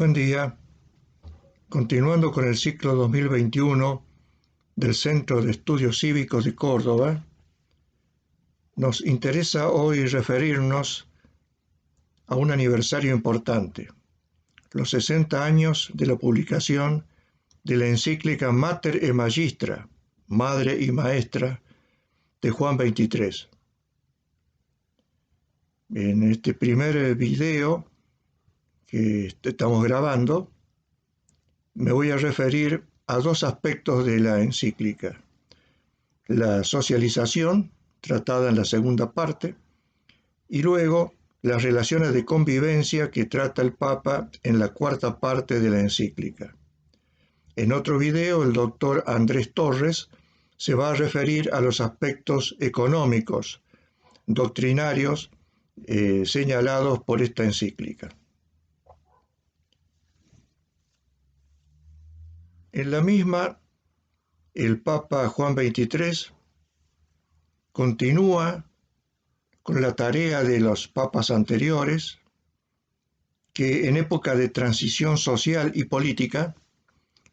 Buen día. Continuando con el ciclo 2021 del Centro de Estudios Cívicos de Córdoba, nos interesa hoy referirnos a un aniversario importante, los 60 años de la publicación de la encíclica Mater e Magistra, Madre y Maestra, de Juan XXIII. En este primer video que estamos grabando, me voy a referir a dos aspectos de la encíclica: la socialización, tratada en la segunda parte, y luego las relaciones de convivencia que trata el Papa en la cuarta parte de la encíclica. En otro video, el doctor Andrés Torres se va a referir a los aspectos económicos, doctrinarios, señalados por esta encíclica. En la misma, el Papa Juan XXIII continúa con la tarea de los papas anteriores, que en época de transición social y política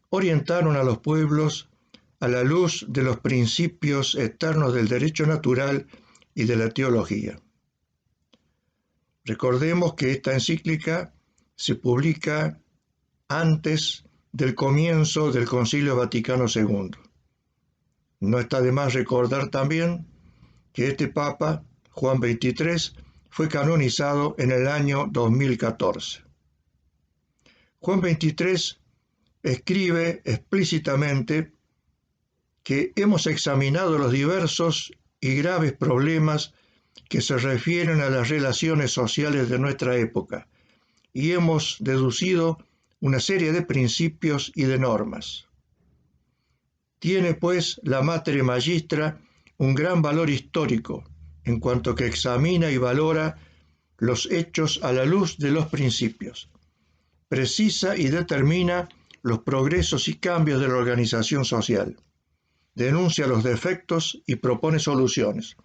orientaron a los pueblos a la luz de los principios eternos del derecho natural y de la teología. Recordemos que esta encíclica se publica antes del comienzo del Concilio Vaticano II. No está de más recordar también que este Papa, Juan XXIII, fue canonizado en el año 2014. Juan XXIII escribe explícitamente que hemos examinado los diversos y graves problemas que se refieren a las relaciones sociales de nuestra época y hemos deducido una serie de principios y de normas. Tiene, pues, la Mater Magistra un gran valor histórico, en cuanto que examina y valora los hechos a la luz de los principios. Precisa y determina los progresos y cambios de la organización social. Denuncia los defectos y propone soluciones.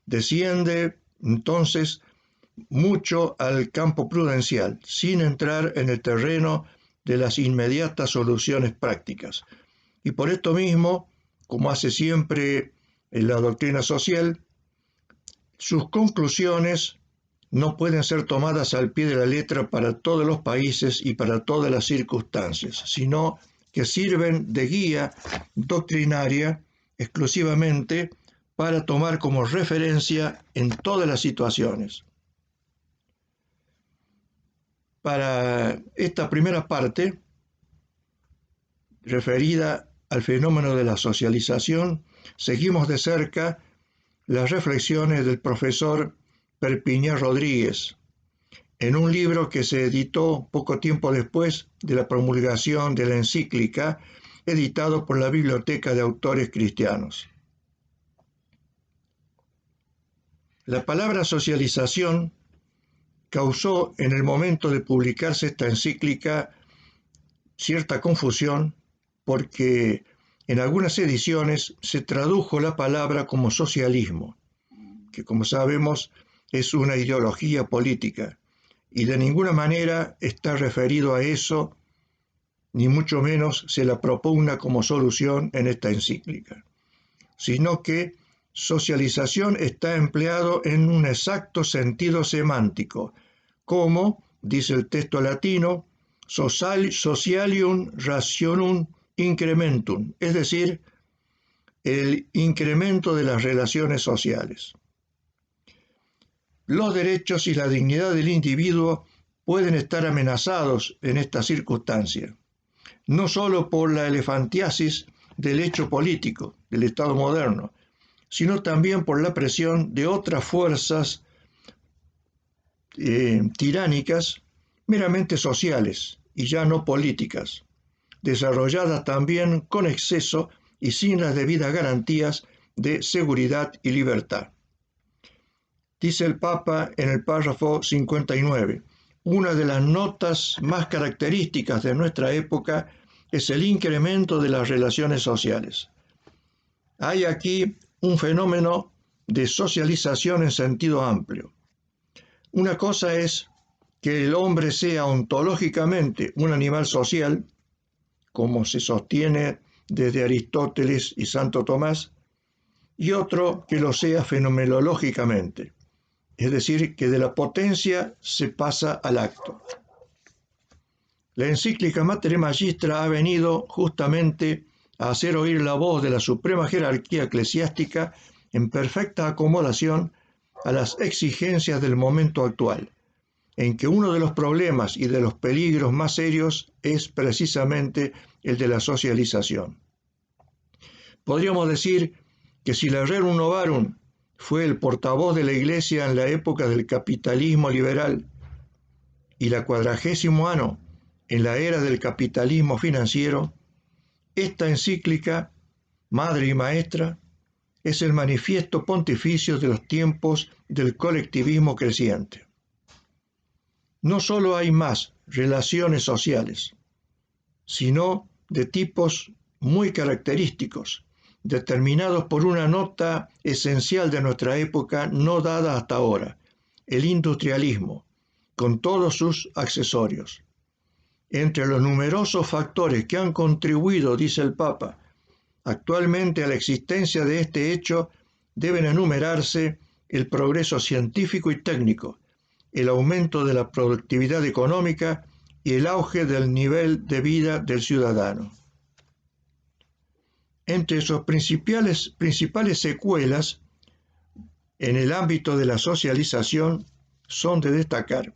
Desciende, entonces, mucho al campo prudencial, sin entrar en el terreno de las inmediatas soluciones prácticas. Y por esto mismo, como hace siempre en la doctrina social, sus conclusiones no pueden ser tomadas al pie de la letra para todos los países y para todas las circunstancias, sino que sirven de guía doctrinaria exclusivamente para tomar como referencia en todas las situaciones. Para esta primera parte, referida al fenómeno de la socialización, seguimos de cerca las reflexiones del profesor Perpiñán Rodríguez, en un libro que se editó poco tiempo después de la promulgación de la encíclica, editado por la Biblioteca de Autores Cristianos. La palabra socialización causó en el momento de publicarse esta encíclica cierta confusión, porque en algunas ediciones se tradujo la palabra como socialismo, que, como sabemos, es una ideología política, y de ninguna manera está referido a eso, ni mucho menos se la propugna como solución en esta encíclica, sino que socialización está empleado en un exacto sentido semántico, como, dice el texto latino, socialium rationum incrementum, es decir, el incremento de las relaciones sociales. Los derechos y la dignidad del individuo pueden estar amenazados en esta circunstancia, no solo por la elefantiasis del hecho político del Estado moderno, sino también por la presión de otras fuerzas tiránicas meramente sociales y ya no políticas, desarrolladas también con exceso y sin las debidas garantías de seguridad y libertad. Dice el Papa en el párrafo 59, una de las notas más características de nuestra época es el incremento de las relaciones sociales. Hay aquí un fenómeno de socialización en sentido amplio. Una cosa es que el hombre sea ontológicamente un animal social, como se sostiene desde Aristóteles y Santo Tomás, y otro que lo sea fenomenológicamente, es decir, que de la potencia se pasa al acto. La encíclica Mater Magistra ha venido justamente a hacer oír la voz de la suprema jerarquía eclesiástica en perfecta acomodación a las exigencias del momento actual, en que uno de los problemas y de los peligros más serios es precisamente el de la socialización. Podríamos decir que si la Rerum Novarum fue el portavoz de la Iglesia en la época del capitalismo liberal y la 40º Anno en la era del capitalismo financiero, esta encíclica, madre y maestra, es el manifiesto pontificio de los tiempos del colectivismo creciente. No solo hay más relaciones sociales, sino de tipos muy característicos, determinados por una nota esencial de nuestra época no dada hasta ahora, el industrialismo, con todos sus accesorios. Entre los numerosos factores que han contribuido, dice el Papa, actualmente a la existencia de este hecho, deben enumerarse el progreso científico y técnico, el aumento de la productividad económica y el auge del nivel de vida del ciudadano. Entre sus principales secuelas en el ámbito de la socialización son de destacar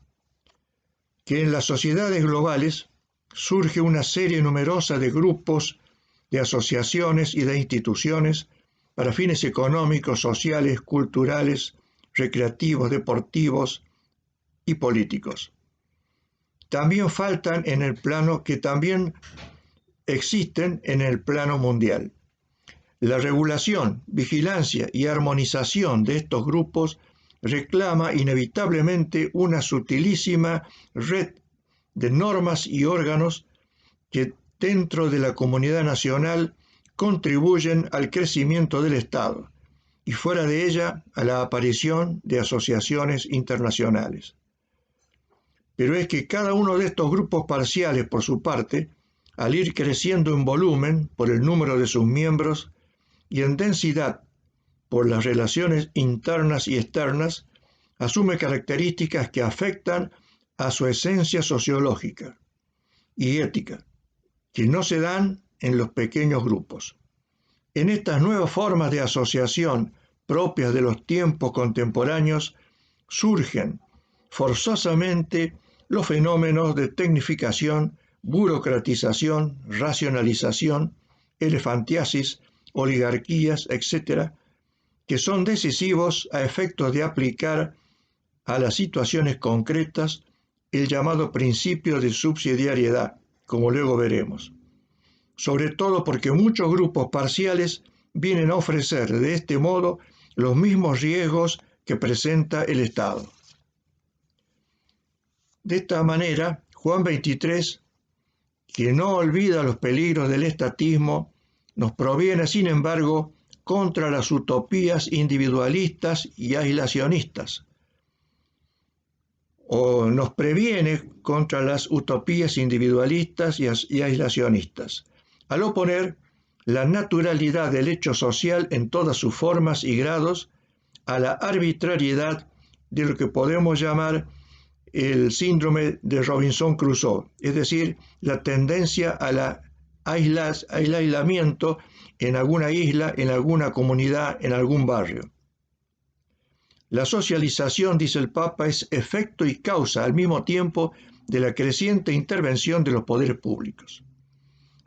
que en las sociedades globales surge una serie numerosa de grupos, de asociaciones y de instituciones para fines económicos, sociales, culturales, recreativos, deportivos y políticos. También faltan en el plano que también existen en el plano mundial. La regulación, vigilancia y armonización de estos grupos reclama inevitablemente una sutilísima red de normas y órganos que dentro de la comunidad nacional contribuyen al crecimiento del Estado y fuera de ella a la aparición de asociaciones internacionales. Pero es que cada uno de estos grupos parciales, por su parte, al ir creciendo en volumen por el número de sus miembros y en densidad por las relaciones internas y externas, asume características que afectan a su esencia sociológica y ética, que no se dan en los pequeños grupos. En estas nuevas formas de asociación propias de los tiempos contemporáneos surgen forzosamente los fenómenos de tecnificación, burocratización, racionalización, elefantiasis, oligarquías, etc., que son decisivos a efectos de aplicar a las situaciones concretas el llamado principio de subsidiariedad, como luego veremos. Sobre todo porque muchos grupos parciales vienen a ofrecer de este modo los mismos riesgos que presenta el Estado. De esta manera, Juan 23, que no olvida los peligros del estatismo, nos proviene, sin embargo, contra las utopías individualistas y aislacionistas, o nos previene contra las utopías individualistas y aislacionistas, al oponer la naturalidad del hecho social en todas sus formas y grados a la arbitrariedad de lo que podemos llamar el síndrome de Robinson Crusoe, es decir, la tendencia al aislamiento en alguna isla, en alguna comunidad, en algún barrio. La socialización, dice el Papa, es efecto y causa al mismo tiempo de la creciente intervención de los poderes públicos.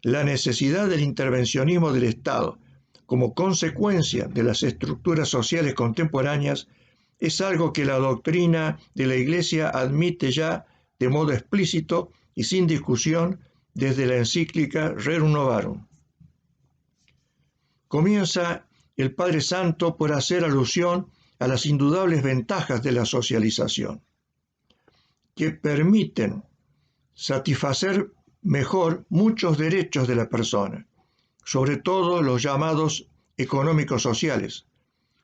La necesidad del intervencionismo del Estado como consecuencia de las estructuras sociales contemporáneas es algo que la doctrina de la Iglesia admite ya de modo explícito y sin discusión desde la encíclica Rerum Novarum. Comienza el Padre Santo por hacer alusión a las indudables ventajas de la socialización, que permiten satisfacer mejor muchos derechos de la persona, sobre todo los llamados económicos sociales,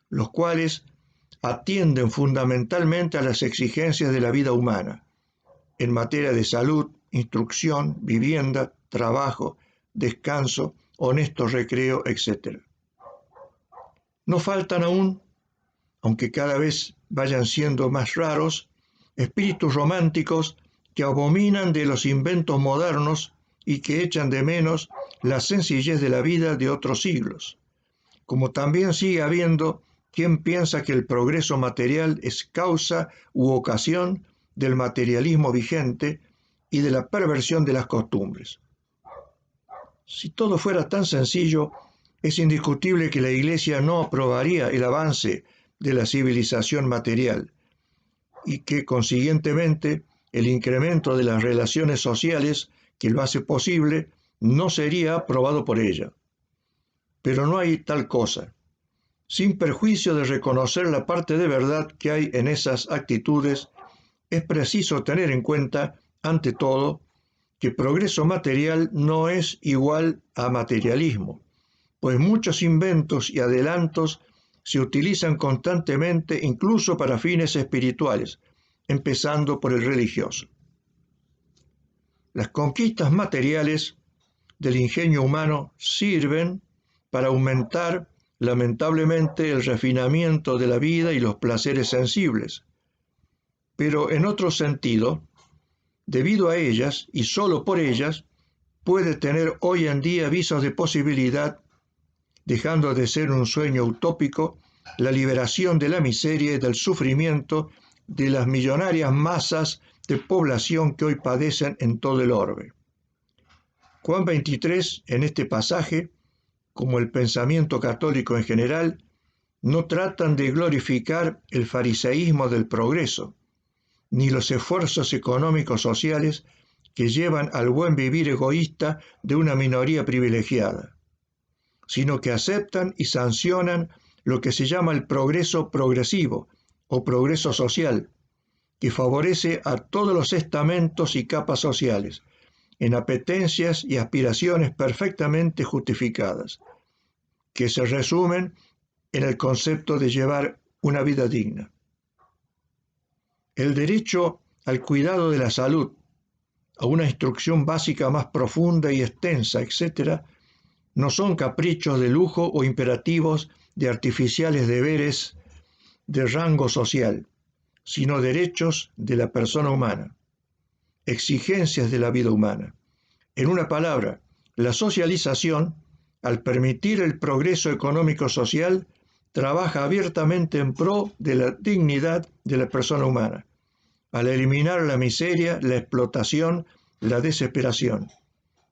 los cuales atienden fundamentalmente a las exigencias de la vida humana, en materia de salud, instrucción, vivienda, trabajo, descanso, honesto recreo, etc. No faltan aún, aunque cada vez vayan siendo más raros, espíritus románticos que abominan de los inventos modernos y que echan de menos la sencillez de la vida de otros siglos, como también sigue habiendo quien piensa que el progreso material es causa u ocasión del materialismo vigente y de la perversión de las costumbres. Si todo fuera tan sencillo, es indiscutible que la Iglesia no aprobaría el avance de la civilización material y que, consiguientemente, el incremento de las relaciones sociales que lo hace posible no sería aprobado por ella. Pero no hay tal cosa. Sin perjuicio de reconocer la parte de verdad que hay en esas actitudes, es preciso tener en cuenta, ante todo, que progreso material no es igual a materialismo, pues muchos inventos y adelantos se utilizan constantemente incluso para fines espirituales, empezando por el religioso. Las conquistas materiales del ingenio humano sirven para aumentar, lamentablemente, el refinamiento de la vida y los placeres sensibles, pero en otro sentido, debido a ellas y solo por ellas, puede tener hoy en día visos de posibilidad, dejando de ser un sueño utópico, la liberación de la miseria y del sufrimiento de las millonarias masas de población que hoy padecen en todo el orbe. Juan 23, en este pasaje, como el pensamiento católico en general, no tratan de glorificar el fariseísmo del progreso, ni los esfuerzos económicos sociales que llevan al buen vivir egoísta de una minoría privilegiada, sino que aceptan y sancionan lo que se llama el progreso progresivo o progreso social, que favorece a todos los estamentos y capas sociales, en apetencias y aspiraciones perfectamente justificadas, que se resumen en el concepto de llevar una vida digna. El derecho al cuidado de la salud, a una instrucción básica más profunda y extensa, etc., no son caprichos de lujo o imperativos de artificiales deberes de rango social, sino derechos de la persona humana, exigencias de la vida humana. En una palabra, la socialización, al permitir el progreso económico-social, trabaja abiertamente en pro de la dignidad de la persona humana, al eliminar la miseria, la explotación, la desesperación.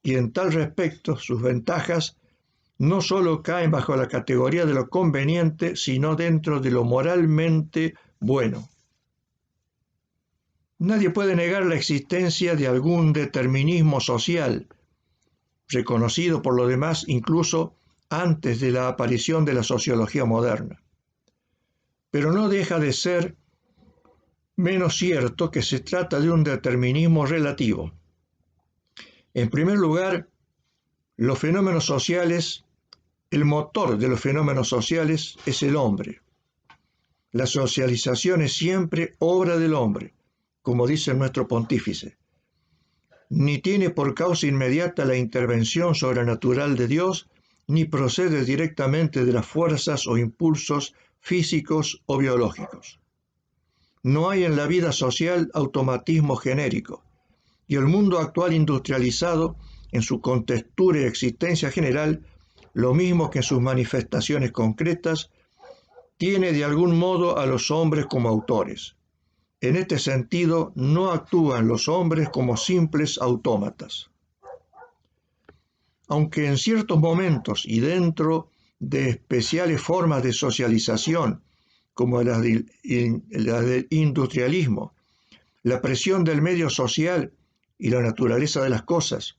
Y en tal respecto, sus ventajas no solo caen bajo la categoría de lo conveniente, sino dentro de lo moralmente bueno. Nadie puede negar la existencia de algún determinismo social, reconocido por lo demás incluso antes de la aparición de la sociología moderna. Pero no deja de ser menos cierto que se trata de un determinismo relativo. En primer lugar, los fenómenos sociales, el motor de los fenómenos sociales es el hombre. La socialización es siempre obra del hombre, como dice nuestro pontífice. Ni tiene por causa inmediata la intervención sobrenatural de Dios, ni procede directamente de las fuerzas o impulsos físicos o biológicos. No hay en la vida social automatismo genérico, y el mundo actual industrializado, en su contextura y existencia general, lo mismo que en sus manifestaciones concretas, tiene de algún modo a los hombres como autores. En este sentido, no actúan los hombres como simples autómatas. Aunque en ciertos momentos y dentro de especiales formas de socialización, como la del industrialismo, la presión del medio social y la naturaleza de las cosas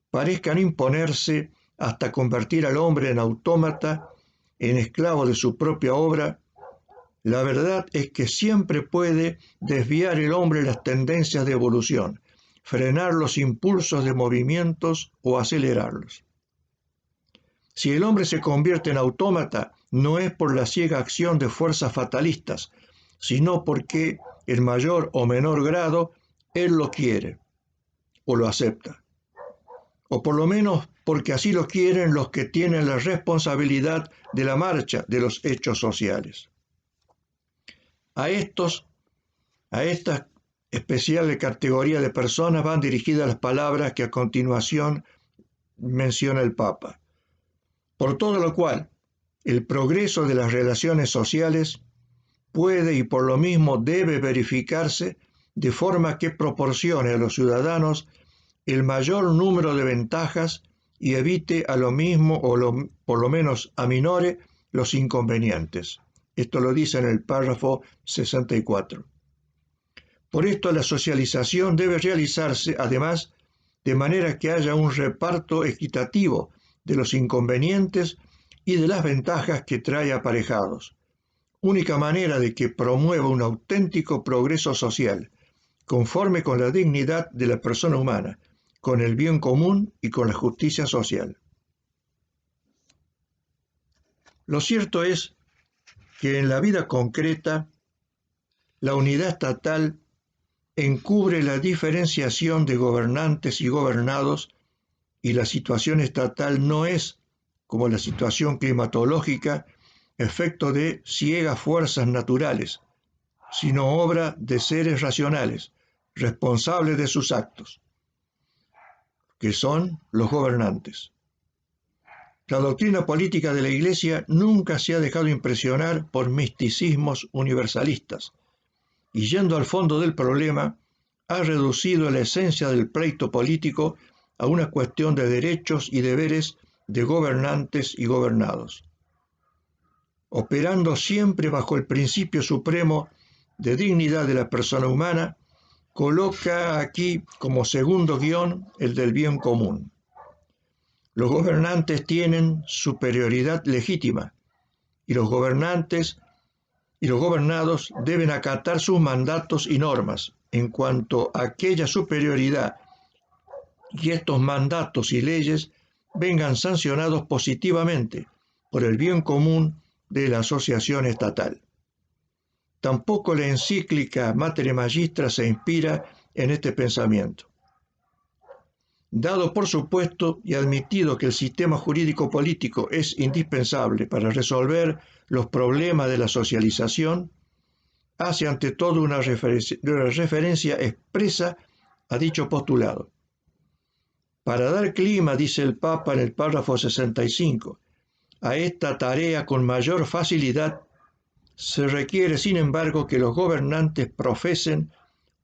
parezcan imponerse hasta convertir al hombre en autómata, en esclavo de su propia obra, la verdad es que siempre puede desviar el hombre las tendencias de evolución, frenar los impulsos de movimientos o acelerarlos. Si el hombre se convierte en autómata, no es por la ciega acción de fuerzas fatalistas, sino porque, en mayor o menor grado, él lo quiere o lo acepta, o por lo menos porque así lo quieren los que tienen la responsabilidad de la marcha de los hechos sociales. A esta especial categoría de personas van dirigidas las palabras que a continuación menciona el Papa. Por todo lo cual, el progreso de las relaciones sociales puede y por lo mismo debe verificarse de forma que proporcione a los ciudadanos el mayor número de ventajas y evite a lo mismo por lo menos aminore los inconvenientes. Esto lo dice en el párrafo 64. Por esto la socialización debe realizarse además de manera que haya un reparto equitativo de los inconvenientes y de las ventajas que trae aparejados. Única manera de que promueva un auténtico progreso social, conforme con la dignidad de la persona humana, con el bien común y con la justicia social. Lo cierto es que en la vida concreta, la unidad estatal encubre la diferenciación de gobernantes y gobernados, y la situación estatal no es, como la situación climatológica, efecto de ciegas fuerzas naturales, sino obra de seres racionales, responsables de sus actos, que son los gobernantes. La doctrina política de la Iglesia nunca se ha dejado impresionar por misticismos universalistas, y yendo al fondo del problema, ha reducido la esencia del pleito político a una cuestión de derechos y deberes de gobernantes y gobernados, operando siempre bajo el principio supremo de dignidad de la persona humana. Coloca aquí como segundo guión el del bien común. Los gobernantes tienen superioridad legítima y los gobernantes y los gobernados deben acatar sus mandatos y normas en cuanto a aquella superioridad y estos mandatos y leyes vengan sancionados positivamente por el bien común de la asociación estatal. Tampoco la encíclica Mater Magistra se inspira en este pensamiento. Dado por supuesto y admitido que el sistema jurídico político es indispensable para resolver los problemas de la socialización, hace ante todo una referencia expresa a dicho postulado. Para dar clima, dice el Papa en el párrafo 65, a esta tarea con mayor facilidad, se requiere, sin embargo, que los gobernantes profesen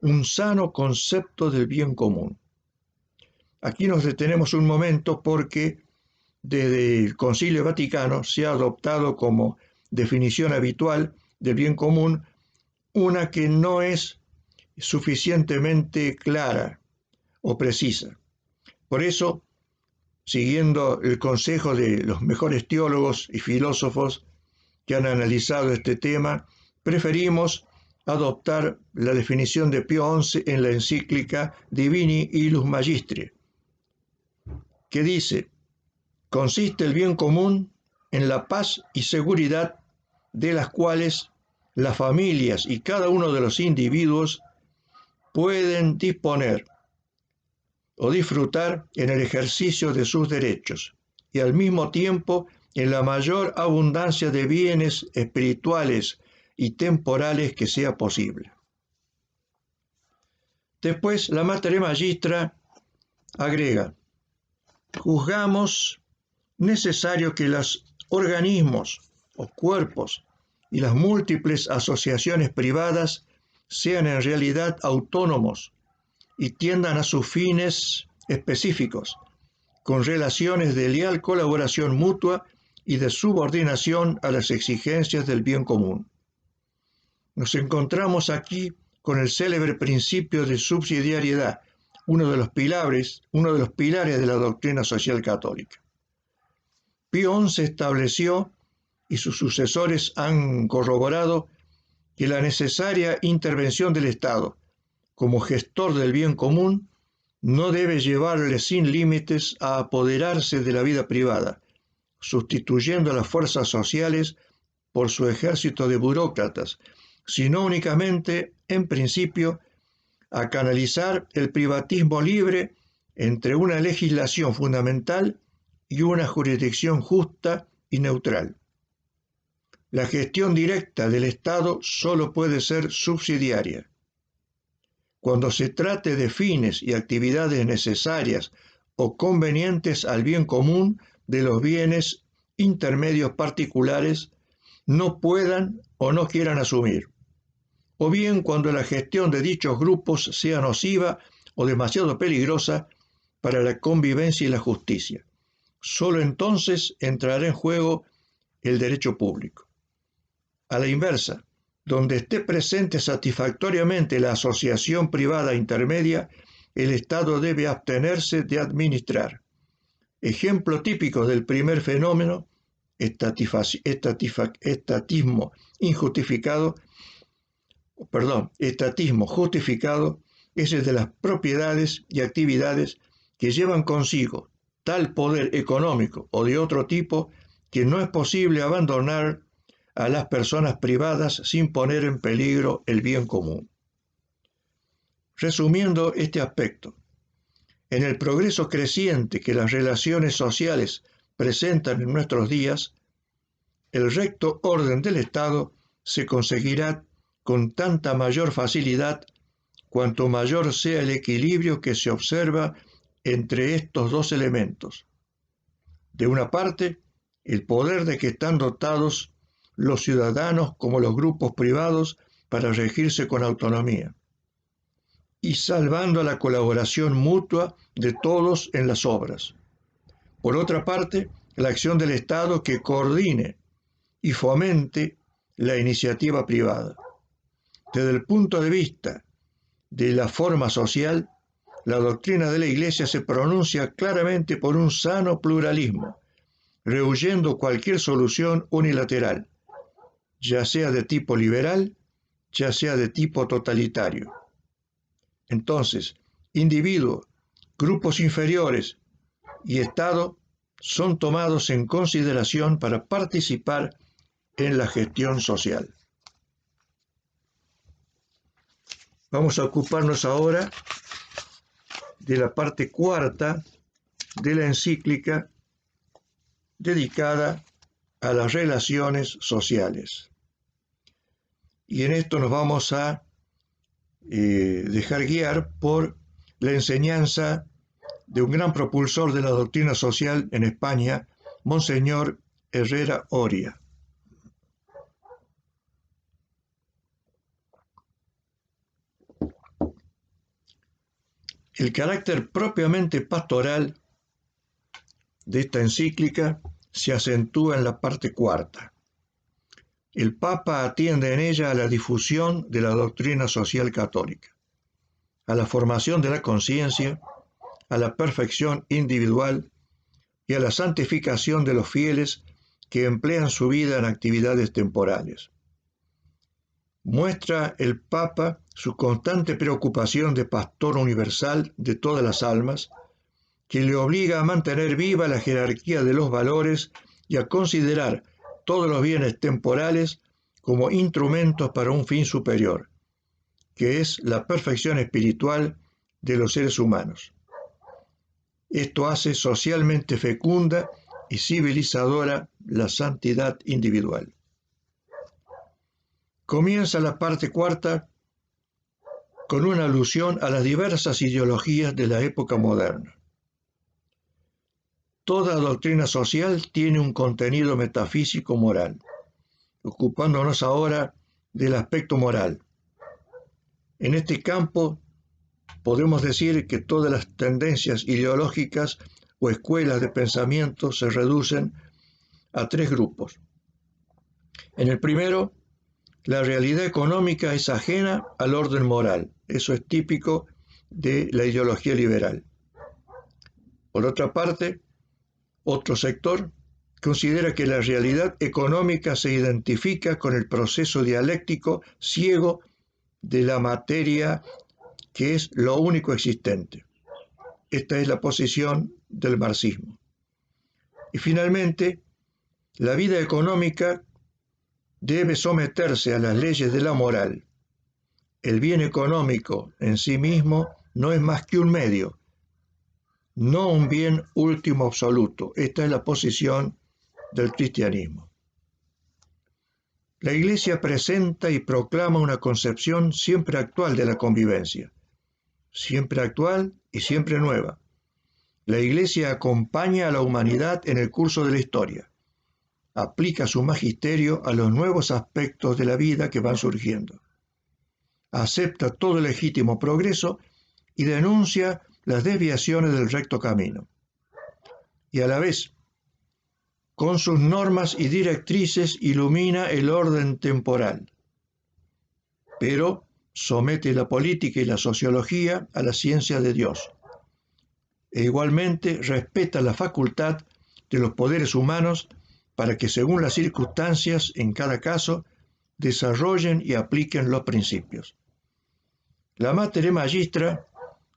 un sano concepto del bien común. Aquí nos detenemos un momento porque desde el Concilio Vaticano se ha adoptado como definición habitual del bien común una que no es suficientemente clara o precisa. Por eso, siguiendo el consejo de los mejores teólogos y filósofos que han analizado este tema, preferimos adoptar la definición de Pío XI en la encíclica Divini Illus Magistri, que dice: consiste el bien común en la paz y seguridad de las cuales las familias y cada uno de los individuos pueden disponer o disfrutar en el ejercicio de sus derechos, y al mismo tiempo en la mayor abundancia de bienes espirituales y temporales que sea posible. Después, la Mater Magistra agrega: juzgamos necesario que los organismos o cuerpos y las múltiples asociaciones privadas sean en realidad autónomos y tiendan a sus fines específicos, con relaciones de leal colaboración mutua y de subordinación a las exigencias del bien común. Nos encontramos aquí con el célebre principio de subsidiariedad, uno de los pilares de la doctrina social católica. Pío XI estableció, y sus sucesores han corroborado, que la necesaria intervención del Estado, como gestor del bien común, no debe llevarle sin límites a apoderarse de la vida privada, sustituyendo a las fuerzas sociales por su ejército de burócratas, sino únicamente, en principio, a canalizar el privatismo libre entre una legislación fundamental y una jurisdicción justa y neutral. La gestión directa del Estado solo puede ser subsidiaria. Cuando se trate de fines y actividades necesarias o convenientes al bien común de los bienes intermedios particulares no puedan o no quieran asumir, o bien cuando la gestión de dichos grupos sea nociva o demasiado peligrosa para la convivencia y la justicia. Solo entonces entrará en juego el derecho público. A la inversa, donde esté presente satisfactoriamente la asociación privada intermedia, el Estado debe abstenerse de administrar. Ejemplo típico del primer fenómeno, estatismo justificado, es el de las propiedades y actividades que llevan consigo tal poder económico o de otro tipo que no es posible abandonar a las personas privadas sin poner en peligro el bien común. Resumiendo este aspecto, en el progreso creciente que las relaciones sociales presentan en nuestros días, el recto orden del Estado se conseguirá con tanta mayor facilidad cuanto mayor sea el equilibrio que se observa entre estos dos elementos. De una parte, el poder de que están dotados los ciudadanos como los grupos privados para regirse con autonomía, y salvando la colaboración mutua de todos en las obras. Por otra parte, la acción del Estado que coordine y fomente la iniciativa privada. Desde el punto de vista de la forma social, la doctrina de la Iglesia se pronuncia claramente por un sano pluralismo, rehuyendo cualquier solución unilateral, ya sea de tipo liberal, ya sea de tipo totalitario. Entonces, individuos, grupos inferiores y Estado son tomados en consideración para participar en la gestión social. Vamos a ocuparnos ahora de la parte cuarta de la encíclica dedicada a las relaciones sociales. Y en esto nos vamos a dejar guiar por la enseñanza de un gran propulsor de la doctrina social en España, Monseñor Herrera Oria. El carácter propiamente pastoral de esta encíclica se acentúa en la parte cuarta. El Papa atiende en ella a la difusión de la doctrina social católica, a la formación de la conciencia, a la perfección individual y a la santificación de los fieles que emplean su vida en actividades temporales. Muestra el Papa su constante preocupación de pastor universal de todas las almas, que le obliga a mantener viva la jerarquía de los valores y a considerar todos los bienes temporales como instrumentos para un fin superior, que es la perfección espiritual de los seres humanos. Esto hace socialmente fecunda y civilizadora la santidad individual. Comienza la parte cuarta con una alusión a las diversas ideologías de la época moderna. Toda doctrina social tiene un contenido metafísico moral. Ocupándonos ahora del aspecto moral. En este campo podemos decir que todas las tendencias ideológicas o escuelas de pensamiento se reducen a tres grupos. En el primero, la realidad económica es ajena al orden moral. Eso es típico de la ideología liberal. Por otra parte, otro sector considera que la realidad económica se identifica con el proceso dialéctico ciego de la materia, que es lo único existente. Esta es la posición del marxismo. Y finalmente, la vida económica debe someterse a las leyes de la moral, el bien económico en sí mismo no es más que un medio, no un bien último absoluto. Esta es la posición del cristianismo. La Iglesia presenta y proclama una concepción siempre actual de la convivencia, siempre actual y siempre nueva. La Iglesia acompaña a la humanidad en el curso de la historia, aplica su magisterio a los nuevos aspectos de la vida que van surgiendo, acepta todo legítimo progreso y denuncia las desviaciones del recto camino. Y a la vez, con sus normas y directrices ilumina el orden temporal, pero somete la política y la sociología a la ciencia de Dios. E igualmente respeta la facultad de los poderes humanos para que, según las circunstancias en cada caso, desarrollen y apliquen los principios. La Mater Magistra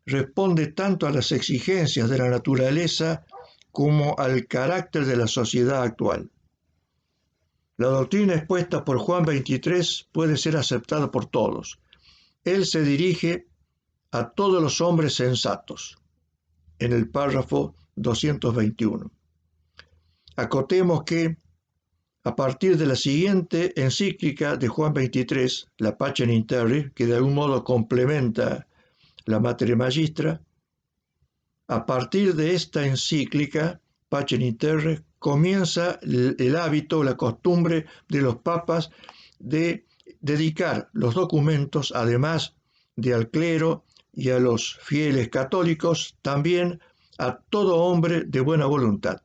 responde tanto a las exigencias de la naturaleza como al carácter de la sociedad actual. La doctrina expuesta por Juan 23 puede ser aceptada por todos. Él se dirige a todos los hombres sensatos, en el párrafo 221. Acotemos que, a partir de la siguiente encíclica de Juan 23, la Pacem in Terris, que de algún modo complementa la Mater Magistra, a partir de esta encíclica, Pacem in Terris, comienza el hábito, la costumbre de los papas de dedicar los documentos, además de al clero y a los fieles católicos, también a todo hombre de buena voluntad.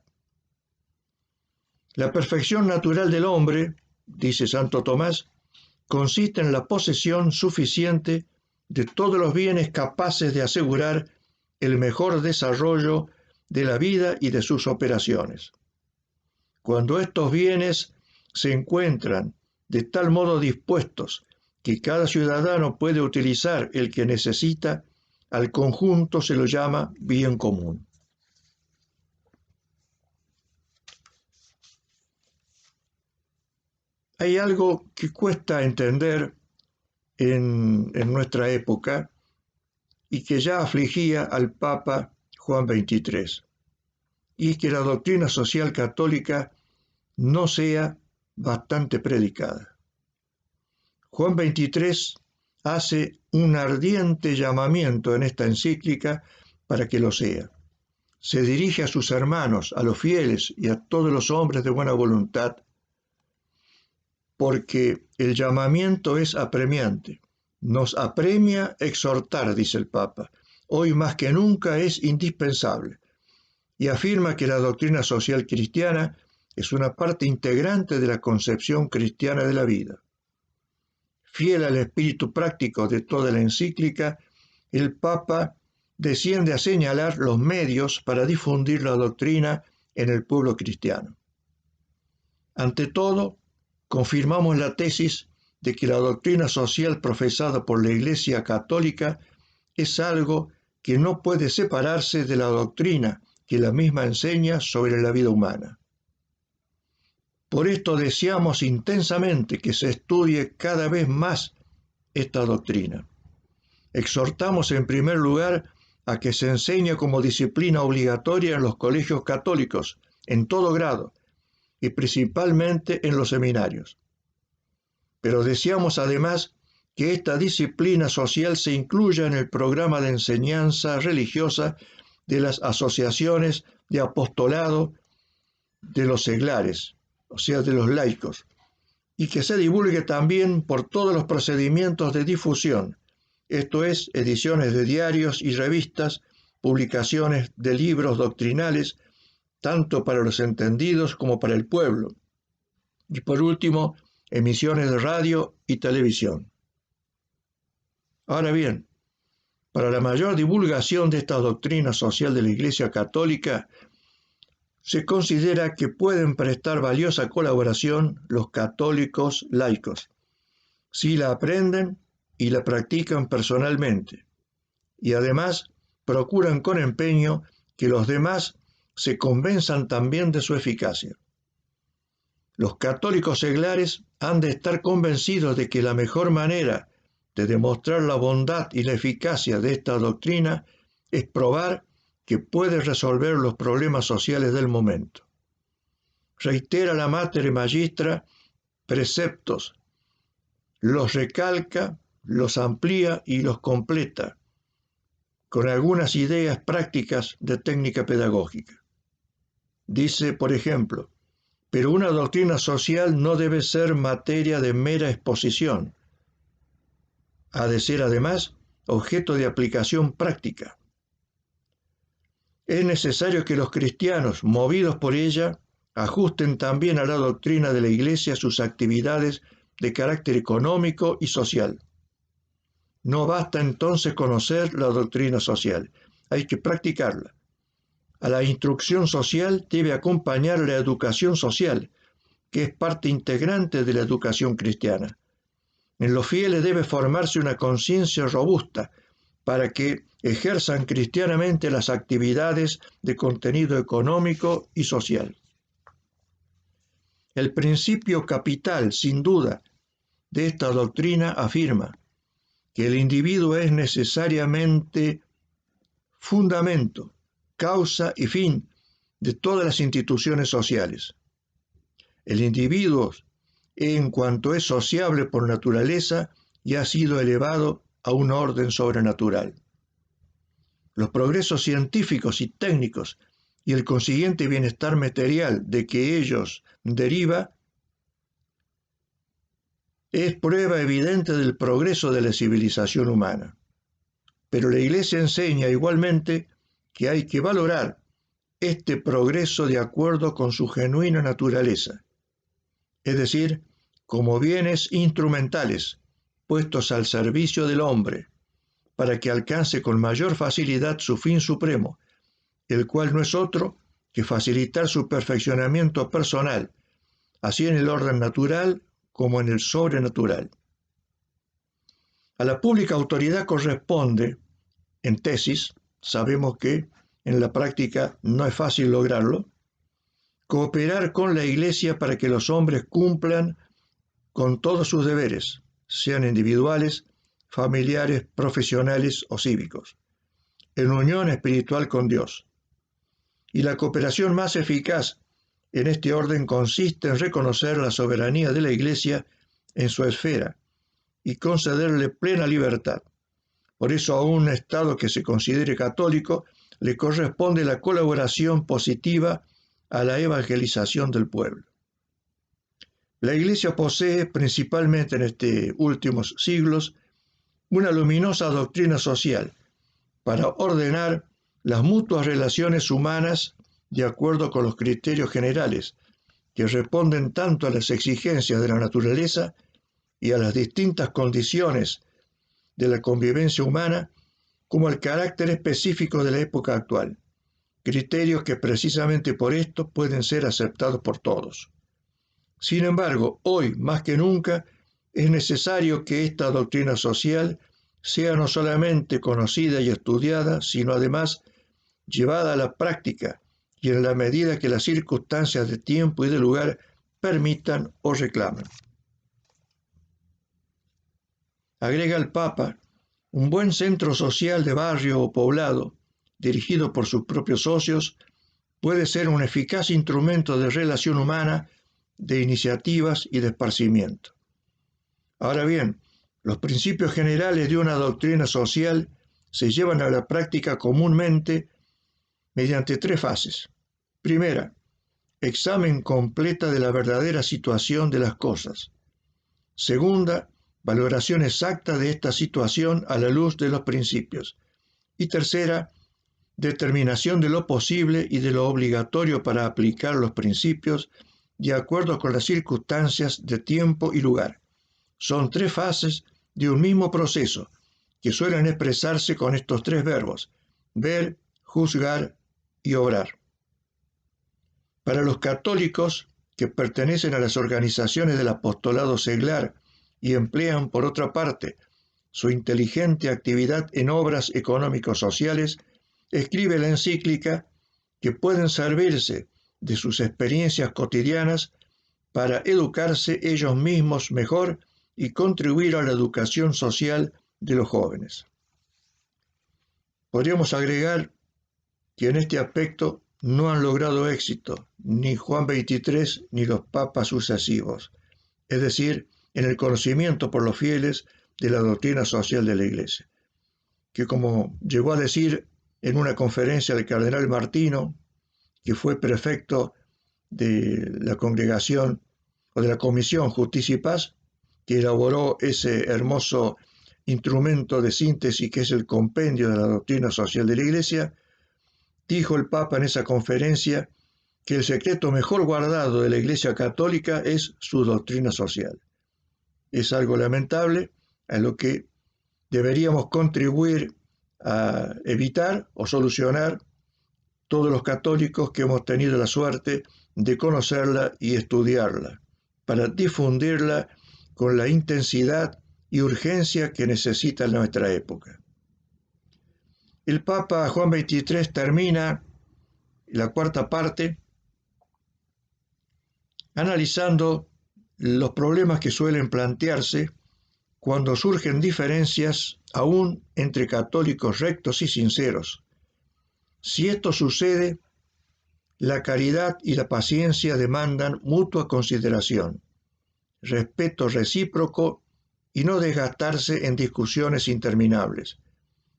La perfección natural del hombre, dice Santo Tomás, consiste en la posesión suficiente de todos los bienes capaces de asegurar el mejor desarrollo de la vida y de sus operaciones. Cuando estos bienes se encuentran de tal modo dispuestos que cada ciudadano puede utilizar el que necesita, al conjunto se lo llama bien común. Hay algo que cuesta entender en nuestra época y que ya afligía al Papa Juan XXIII, y es que la doctrina social católica no sea bastante predicada. Juan XXIII hace un ardiente llamamiento en esta encíclica para que lo sea. Se dirige a sus hermanos, a los fieles y a todos los hombres de buena voluntad, porque el llamamiento es apremiante. Nos apremia exhortar, dice el Papa. Hoy más que nunca es indispensable. Y afirma que la doctrina social cristiana es una parte integrante de la concepción cristiana de la vida. Fiel al espíritu práctico de toda la encíclica, el Papa desciende a señalar los medios para difundir la doctrina en el pueblo cristiano. Ante todo, confirmamos la tesis de que la doctrina social profesada por la Iglesia Católica es algo que no puede separarse de la doctrina que la misma enseña sobre la vida humana. Por esto deseamos intensamente que se estudie cada vez más esta doctrina. Exhortamos en primer lugar a que se enseñe como disciplina obligatoria en los colegios católicos, en todo grado, y principalmente en los seminarios. Pero deseamos además que esta disciplina social se incluya en el programa de enseñanza religiosa de las asociaciones de apostolado de los seglares, o sea, de los laicos, y que se divulgue también por todos los procedimientos de difusión, esto es, ediciones de diarios y revistas, publicaciones de libros doctrinales, tanto para los entendidos como para el pueblo, y por último, emisiones de radio y televisión. Ahora bien, para la mayor divulgación de esta doctrina social de la Iglesia Católica, se considera que pueden prestar valiosa colaboración los católicos laicos, si la aprenden y la practican personalmente, y además procuran con empeño que los demás se convenzan también de su eficacia. Los católicos seglares han de estar convencidos de que la mejor manera de demostrar la bondad y la eficacia de esta doctrina es probar que puede resolver los problemas sociales del momento. Reitera la Mater Magistra preceptos, los recalca, los amplía y los completa con algunas ideas prácticas de técnica pedagógica. Dice, por ejemplo, pero una doctrina social no debe ser materia de mera exposición. Ha de ser además objeto de aplicación práctica. Es necesario que los cristianos, movidos por ella, ajusten también a la doctrina de la Iglesia sus actividades de carácter económico y social. No basta entonces conocer la doctrina social, hay que practicarla. A la instrucción social debe acompañar la educación social, que es parte integrante de la educación cristiana. En los fieles debe formarse una conciencia robusta para que ejerzan cristianamente las actividades de contenido económico y social. El principio capital, sin duda, de esta doctrina afirma que el individuo es necesariamente fundamento, causa y fin de todas las instituciones sociales. El individuo, en cuanto es sociable por naturaleza, ya ha sido elevado a un orden sobrenatural. Los progresos científicos y técnicos y el consiguiente bienestar material de que ellos deriva es prueba evidente del progreso de la civilización humana. Pero la Iglesia enseña igualmente que hay que valorar este progreso de acuerdo con su genuina naturaleza, es decir, como bienes instrumentales puestos al servicio del hombre, para que alcance con mayor facilidad su fin supremo, el cual no es otro que facilitar su perfeccionamiento personal, así en el orden natural como en el sobrenatural. A la pública autoridad corresponde, en tesis, sabemos que en la práctica no es fácil lograrlo, cooperar con la Iglesia para que los hombres cumplan con todos sus deberes, sean individuales, familiares, profesionales o cívicos, en unión espiritual con Dios. Y la cooperación más eficaz en este orden consiste en reconocer la soberanía de la Iglesia en su esfera y concederle plena libertad. Por eso a un Estado que se considere católico le corresponde la colaboración positiva a la evangelización del pueblo. La Iglesia posee, principalmente en estos últimos siglos, una luminosa doctrina social para ordenar las mutuas relaciones humanas de acuerdo con los criterios generales que responden tanto a las exigencias de la naturaleza y a las distintas condiciones de la convivencia humana como al carácter específico de la época actual, criterios que precisamente por esto pueden ser aceptados por todos. Sin embargo, hoy más que nunca es necesario que esta doctrina social sea no solamente conocida y estudiada, sino además llevada a la práctica y en la medida que las circunstancias de tiempo y de lugar permitan o reclamen. Agrega el Papa, un buen centro social de barrio o poblado, dirigido por sus propios socios, puede ser un eficaz instrumento de relación humana, de iniciativas y de esparcimiento. Ahora bien, los principios generales de una doctrina social se llevan a la práctica comúnmente mediante tres fases. Primera, examen completa de la verdadera situación de las cosas. Segunda, valoración exacta de esta situación a la luz de los principios. Y tercera, determinación de lo posible y de lo obligatorio para aplicar los principios de acuerdo con las circunstancias de tiempo y lugar. Son tres fases de un mismo proceso que suelen expresarse con estos tres verbos: ver, juzgar y obrar. Para los católicos que pertenecen a las organizaciones del apostolado seglar y emplean, por otra parte, su inteligente actividad en obras económico-sociales, escribe la encíclica que pueden servirse de sus experiencias cotidianas para educarse ellos mismos mejor y contribuir a la educación social de los jóvenes. Podríamos agregar que en este aspecto no han logrado éxito ni Juan XXIII ni los papas sucesivos, es decir, en el conocimiento por los fieles de la doctrina social de la Iglesia, que como llegó a decir en una conferencia el cardenal Martino, que fue prefecto de la congregación o de la Comisión Justicia y Paz, que elaboró ese hermoso instrumento de síntesis que es el compendio de la doctrina social de la Iglesia, dijo el Papa en esa conferencia que el secreto mejor guardado de la Iglesia Católica es su doctrina social. Es algo lamentable, a lo que deberíamos contribuir a evitar o solucionar todos los católicos que hemos tenido la suerte de conocerla y estudiarla, para difundirla con la intensidad y urgencia que necesita nuestra época. El Papa Juan XXIII termina la cuarta parte analizando los problemas que suelen plantearse cuando surgen diferencias aún entre católicos rectos y sinceros. Si esto sucede, la caridad y la paciencia demandan mutua consideración, respeto recíproco y no desgastarse en discusiones interminables,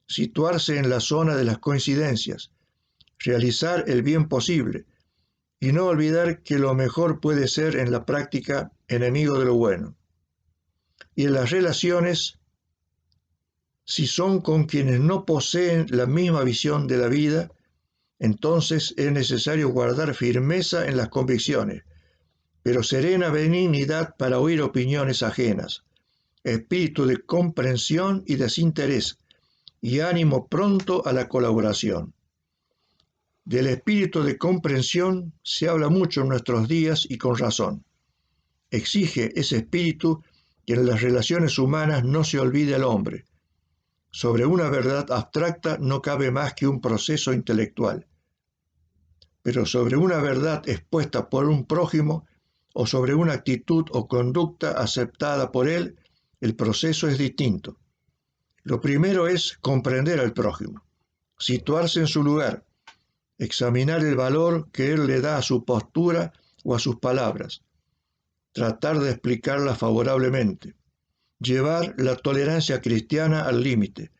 situarse en la zona de las coincidencias, realizar el bien posible y no olvidar que lo mejor puede ser en la práctica enemigo de lo bueno. Y en las relaciones, si son con quienes no poseen la misma visión de la vida, entonces es necesario guardar firmeza en las convicciones, pero serena benignidad para oír opiniones ajenas, espíritu de comprensión y desinterés, y ánimo pronto a la colaboración. Del espíritu de comprensión se habla mucho en nuestros días y con razón. Exige ese espíritu que en las relaciones humanas no se olvide al hombre. Sobre una verdad abstracta no cabe más que un proceso intelectual. Pero sobre una verdad expuesta por un prójimo o sobre una actitud o conducta aceptada por él, el proceso es distinto. Lo primero es comprender al prójimo, situarse en su lugar, examinar el valor que él le da a su postura o a sus palabras, tratar de explicarlas favorablemente, llevar la tolerancia cristiana al límite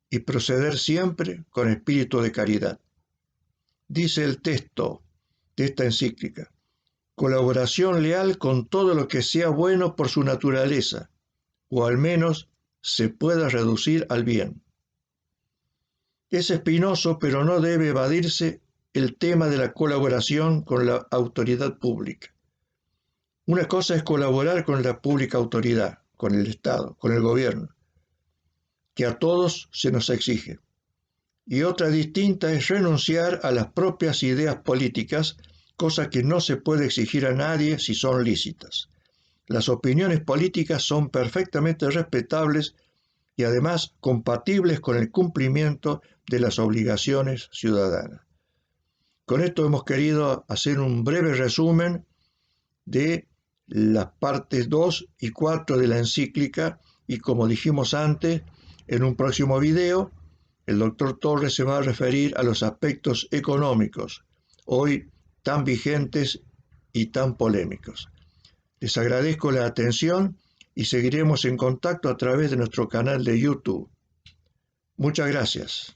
y proceder siempre con espíritu de caridad. Dice el texto de esta encíclica: colaboración leal con todo lo que sea bueno por su naturaleza, o al menos se pueda reducir al bien. Es espinoso, pero no debe evadirse el tema de la colaboración con la autoridad pública. Una cosa es colaborar con la pública autoridad, con el Estado, con el gobierno, que a todos se nos exige. Y otra distinta es renunciar a las propias ideas políticas, cosa que no se puede exigir a nadie si son lícitas. Las opiniones políticas son perfectamente respetables y además compatibles con el cumplimiento de las obligaciones ciudadanas. Con esto hemos querido hacer un breve resumen de las partes 2 y 4 de la encíclica, y como dijimos antes, en un próximo video el doctor Torres se va a referir a los aspectos económicos, hoy tan vigentes y tan polémicos. Les agradezco la atención y seguiremos en contacto a través de nuestro canal de YouTube. Muchas gracias.